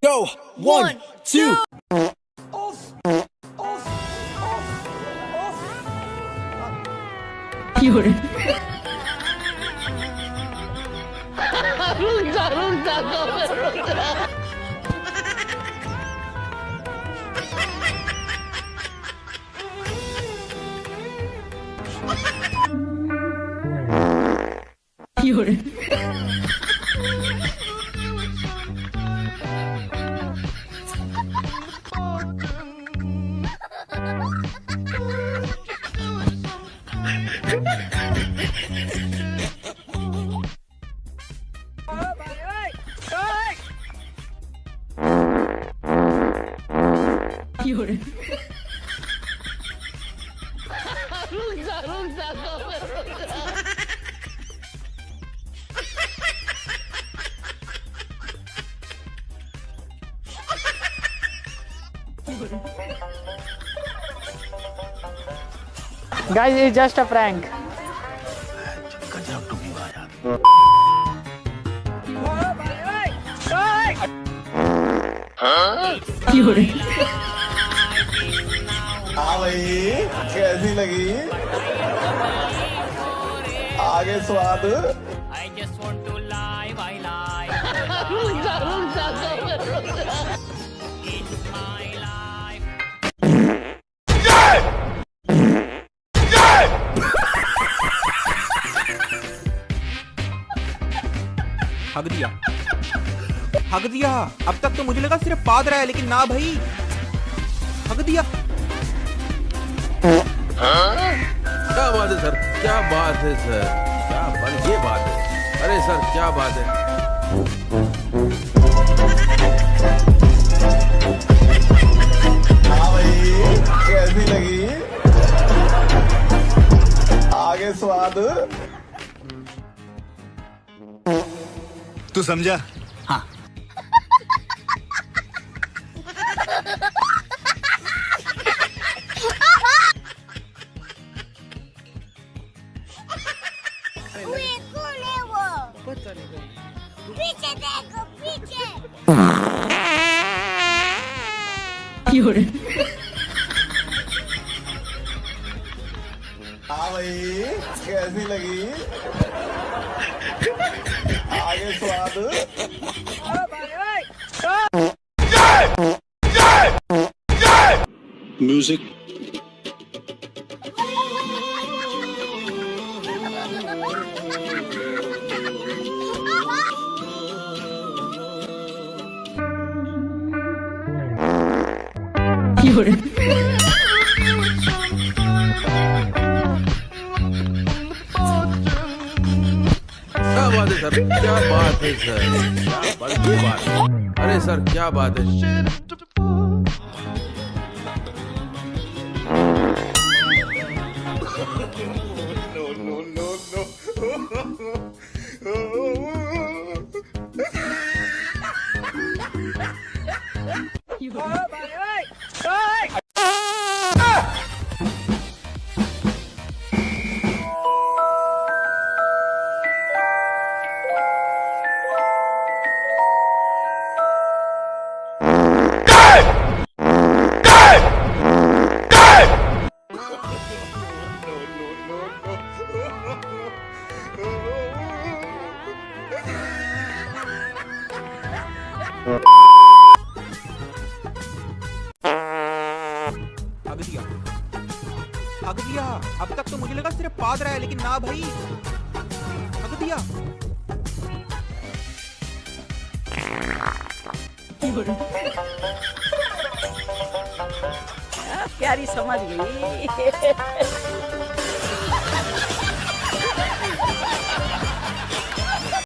Go, 1, 2. Guys, it's just a prank. भाई कैसी लगी आगे स्वाद हग दिया हग दिया। अब तक तो मुझे लगा सिर्फ पाद रहा है, लेकिन ना भाई, हग दिया। क्या बात है सर, क्या बात है सर, क्या बात, ये बात है। अरे सर क्या बात है। हाँ भाई कैसी लगी आगे स्वाद तू समझा? हाँ। कौन है वो? पता नहीं। पीछे देखो पीछे। हाँ भाई कैसी लगी आगे स्वाद म्यूजिक क्या बात है सर, क्या बात है सर, क्या बात, ये बात है। अरे सर क्या बात है। हग दिया हग दिया। अब तक तो मुझे लगा सिर्फ पाद रहा है, लेकिन ना भाई, हग दिया। प्यारी समझ गई।